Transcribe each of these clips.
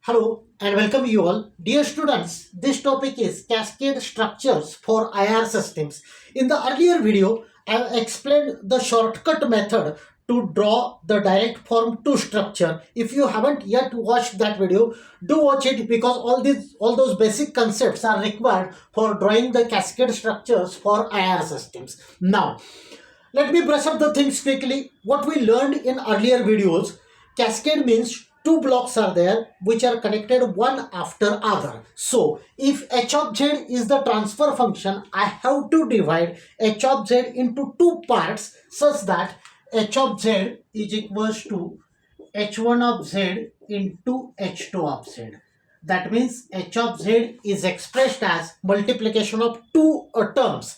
Hello and welcome you all. Dear students, this topic is cascade structures for IR systems. In the earlier video, I have explained the shortcut method to draw the direct form 2 structure. If you haven't yet watched that video, do watch it because all those basic concepts are required for drawing the cascade structures for IR systems. Now, let me brush up the things quickly. What we learned in earlier videos, cascade means two blocks are there which are connected one after other. So if h of z is the transfer function, I have to divide h of z into two parts such that h of z is equals to h1 of z into h2 of z. That means h of z is expressed as multiplication of two terms.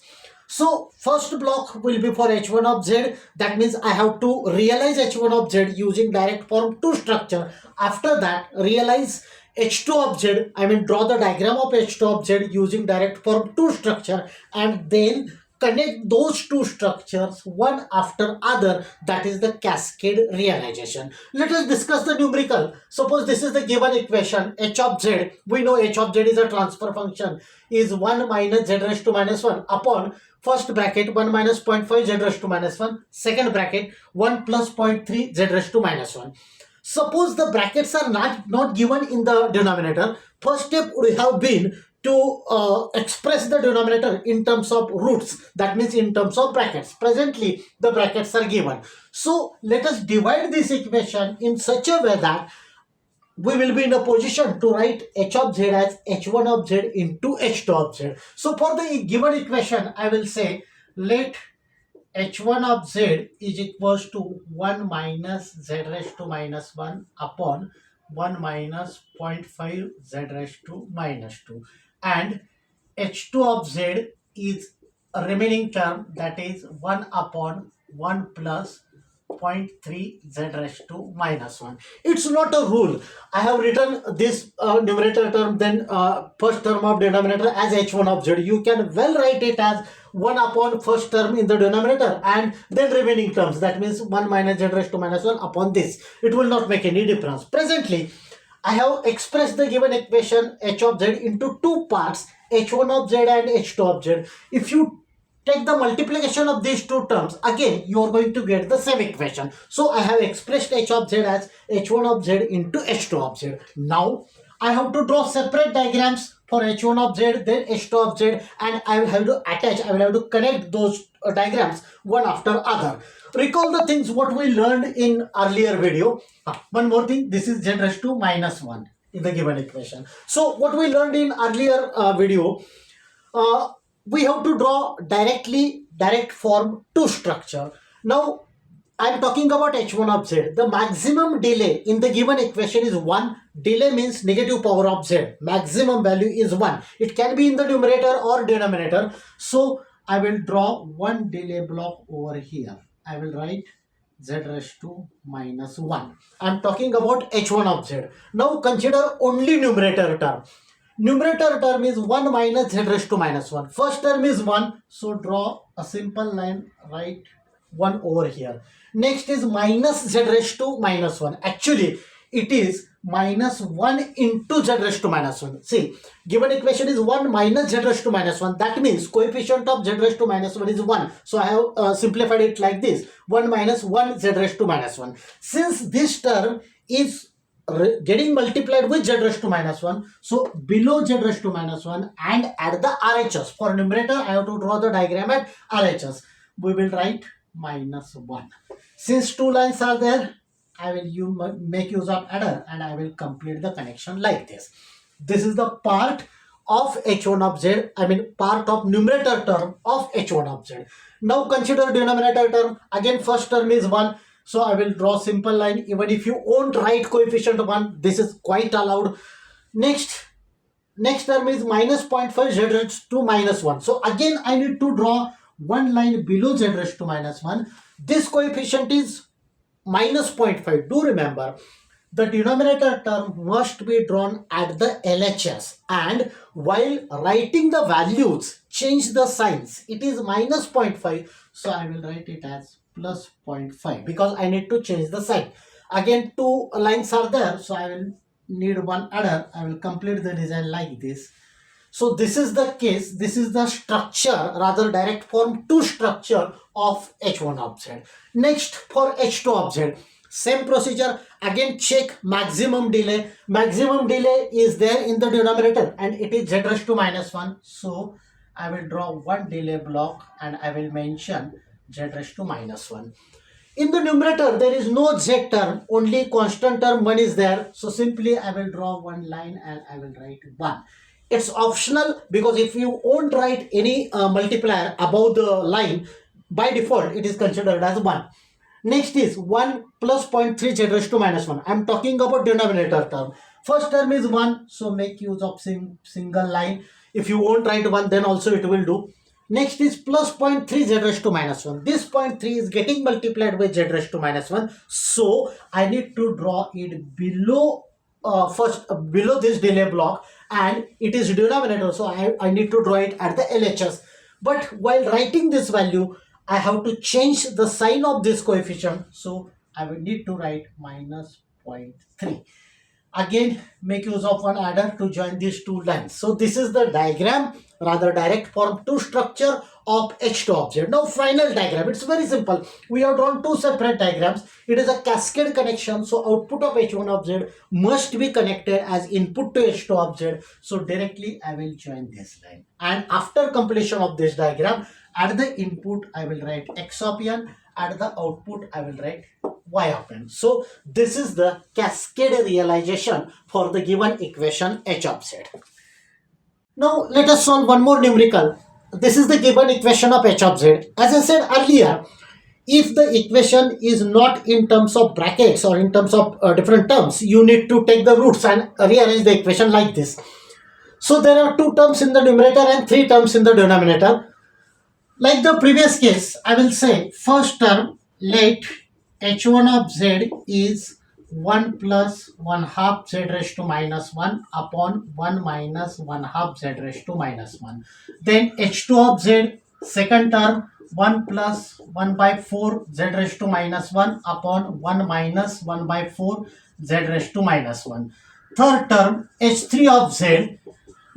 So first block will be for h1 of z. That means I have to realize h1 of z using direct form 2 structure. After that, realize h2 of z. I mean draw the diagram of h2 of z using direct form 2 structure, and then connect those two structures one after other. That is the cascade realization. Let us discuss the numerical. Suppose this is the given equation h of z. We know h of z is a transfer function is 1 minus z raised to minus 1 upon first bracket 1 minus 0.5 z raised to minus 1, second bracket 1 plus 0.3 z raised to minus 1. Suppose the brackets are not given in the denominator. First step would have been to express the denominator in terms of roots, that means in terms of brackets. Presently the brackets are given, so let us divide this equation in such a way that we will be in a position to write h of z as h1 of z into h2 of z. So for the given equation, I will say let h1 of z is equals to 1 minus z raised to minus 1 upon 1 minus 0.5 z raised to minus 2, and h2 of z is a remaining term, that is 1 upon 1 plus 0.3 z raised to minus 1. It's not a rule. I have written this numerator term, then first term of denominator as h1 of z. You can well write it as 1 upon first term in the denominator and then remaining terms. That means 1 minus z raised to minus 1 upon this. It will not make any difference. Presently, I have expressed the given equation h of z into two parts, h1 of z and h2 of z. If you take the multiplication of these two terms, again you are going to get the same equation. So I have expressed h of z as h1 of z into h2 of z. Now I have to draw separate diagrams for h1 of z, then h2 of z, and I will have to connect those diagrams one after other. Recall the things what we learned in earlier video. One more thing, this is z raised to minus 1 in the given equation. So what we learned in earlier video, we have to draw direct form 2 structure. Now I am talking about h1 of z. The maximum delay in the given equation is 1. Delay means negative power of z. Maximum value is 1. It can be in the numerator or denominator. So I will draw one delay block over here. I will write z raised to minus 1. I am talking about h1 of z. Now consider only numerator term. Numerator term is 1 minus z raised to minus 1. First term is 1. So draw a simple line, write 1 over here. Next is minus z raised to minus 1. Actually, it is minus 1 into z raised to minus 1. See, given equation is 1 minus z raised to minus 1. That means coefficient of z raised to minus 1 is 1. So I have simplified it like this. 1 minus 1 z raised to minus 1. Since this term is getting multiplied with z raised to minus 1, so below z raised to minus 1 and at the RHS, for numerator I have to draw the diagram at RHS. We will write minus 1. Since two lines are there, I will make use of adder and I will complete the connection like this. This is the part of h1 of z, I mean part of numerator term of h1 of z. Now consider denominator term. Again first term is 1. So I will draw simple line. Even if you won't write coefficient 1, this is quite allowed. Next term is minus 0.5 z raised to minus 1. So again I need to draw one line below z raised to minus 1. This coefficient is minus 0.5. Do remember, the denominator term must be drawn at the LHS, and while writing the values, change the signs. It is minus 0.5. So I will write it as plus 0.5 because I need to change the sign. Again two lines are there, so I will need one adder, I will complete the design like this. So this is the case, this is the structure, rather direct form to structure of H1 object. Next, for H2 object, same procedure, again check maximum delay. Maximum delay is there in the denominator and it is z raised to minus 1. So I will draw one delay block and I will mention z raised to minus 1. In the numerator, there is no z term, only constant term 1 is there. So simply I will draw one line and I will write 1. It's optional because if you won't write any multiplier above the line, by default it is considered as 1. Next is 1 plus 0.3 z raised to minus 1. I am talking about denominator term. First term is 1, so make use of single line. If you won't write 1, then also it will do. Next is plus 0.3 z raised to minus 1. This 0.3 is getting multiplied by z raised to minus 1. So I need to draw it below below this delay block, and it is denominator, so I need to draw it at the LHS. But while writing this value, I have to change the sign of this coefficient, so I will need to write minus 0.3. Again, make use of one adder to join these two lines. So this is the diagram, rather direct form to structure of H2 object. Now final diagram, it's very simple. We have drawn two separate diagrams. It is a cascade connection, so output of H1 object must be connected as input to H2 object. So directly I will join this line. And after completion of this diagram, at the input I will write X of n, at the output I will write Y of n. So this is the cascade realization for the given equation H of z. Now let us solve one more numerical. This is the given equation of H of z. As I said earlier, if the equation is not in terms of brackets or in terms of different terms, you need to take the roots and rearrange the equation like this. So there are two terms in the numerator and three terms in the denominator. Like the previous case, I will say first term, let h1 of z is 1 plus 1 half z raised to minus 1 upon 1 minus 1 half z raised to minus 1. Then h2 of z, second term, 1 plus 1 by 4 z raised to minus 1 upon 1 minus 1 by 4 z raised to minus 1. Third term, h3 of z.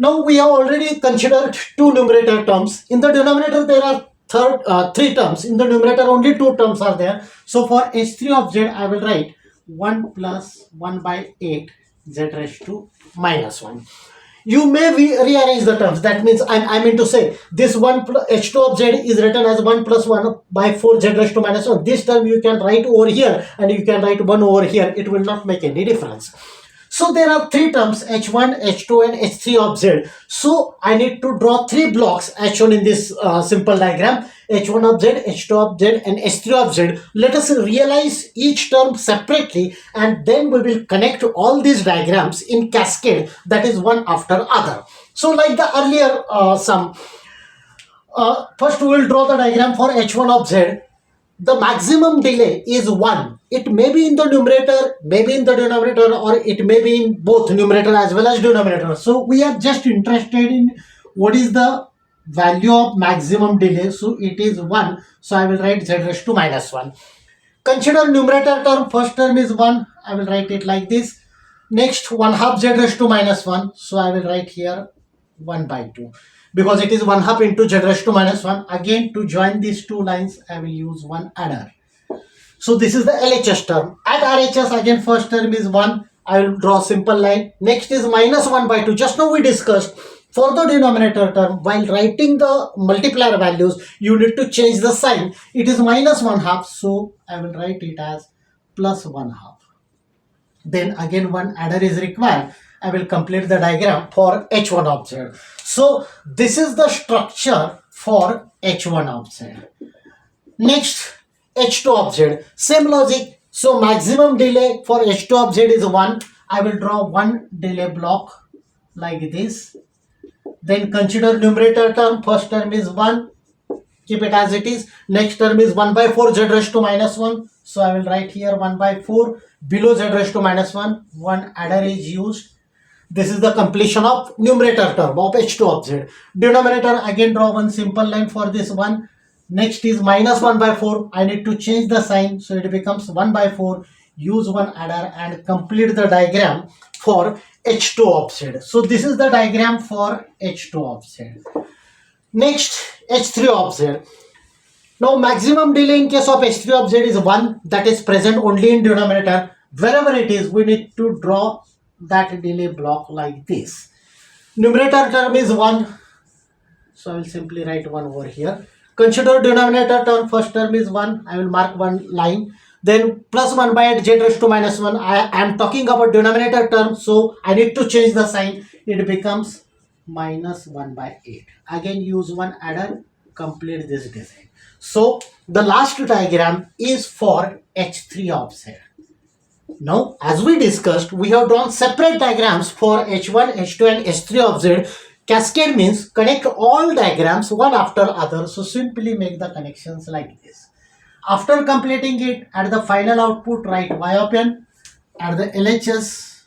Now we have already considered two numerator terms. In the denominator there are three terms. In the numerator only two terms are there. So for h3 of z I will write 1 plus 1 by 8 z raised to minus 1. You may rearrange the terms. That means I mean to say this 1 plus h2 of z is written as 1 plus 1 by 4 z raised to minus 1. This term you can write over here and you can write 1 over here. It will not make any difference. So there are three terms, h1, h2 and h3 of z. So I need to draw three blocks as shown in this simple diagram. h1 of z, h2 of z and h3 of z. Let us realize each term separately and then we will connect all these diagrams in cascade, that is one after other. So like the earlier sum, first we will draw the diagram for h1 of z. The maximum delay is 1. It may be in the numerator, maybe in the denominator, or it may be in both numerator as well as denominator. So we are just interested in what is the value of maximum delay. So it is 1. So I will write z raised to minus 1. Consider numerator term. First term is 1. I will write it like this. Next 1 half z raised to minus 1. So I will write here 1 by 2. Because it is 1 half into z raised to minus 1. Again, to join these two lines, I will use one adder. So this is the LHS term. At RHS, again, first term is 1. I will draw simple line. Next is minus 1 by 2. Just now we discussed, for the denominator term, while writing the multiplier values, you need to change the sign. It is minus 1 half. So I will write it as plus 1 half. Then again, one adder is required. I will complete the diagram for h1 of z. So this is the structure for h1 of z. Next, h2 of z. Same logic. So maximum delay for h2 of z is 1. I will draw one delay block like this. Then consider numerator term. First term is 1. Keep it as it is. Next term is 1 by 4 z raised to minus 1. So I will write here 1 by 4. Below z raised to minus 1. One adder is used. This is the completion of numerator term of h2 of z. Denominator, again draw one simple line for this one. Next is minus 1 by 4. I need to change the sign. So it becomes 1 by 4. use one adder and complete the diagram for H2 of Z. So this is the diagram for H2 of Z. Next, H3 of Z. Now maximum delay in case of H3 of Z is 1, that is present only in denominator. Wherever it is, we need to draw that delay block like this. Numerator term is 1, so I will simply write 1 over here. Consider denominator term, first term is 1, I will mark one line. Then plus 1 by 8 z raised to minus 1, I am talking about denominator term, so I need to change the sign. It becomes minus 1 by 8. Again use one adder, complete this design. So the last diagram is for H3 of Z. Now, as we discussed, we have drawn separate diagrams for H1, H2 and H3 of Z. Cascade means connect all diagrams one after other. So simply make the connections like this. After completing it, at the final output, write y of n. At the LHS,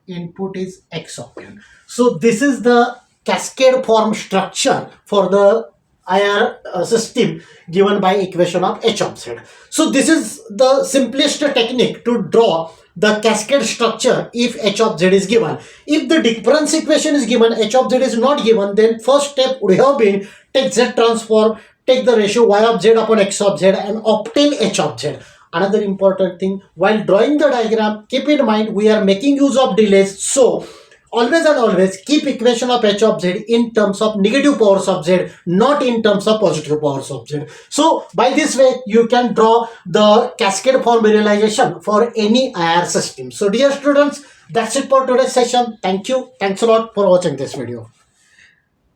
input is x of n. So this is the cascade form structure for the IR system given by equation of H of Z. So this is the simplest technique to draw the cascade structure if H of Z is given. If the difference equation is given, H of Z is not given, then first step would have been take Z transform, take the ratio y of Z upon x of Z and obtain H of Z. Another important thing, while drawing the diagram, keep in mind we are making use of delays. So always and always keep equation of H of Z in terms of negative powers of Z, not in terms of positive powers of Z. So by this way, you can draw the cascade form realization for any IR system. So dear students, that's it for today's session. Thank you. Thanks a lot for watching this video.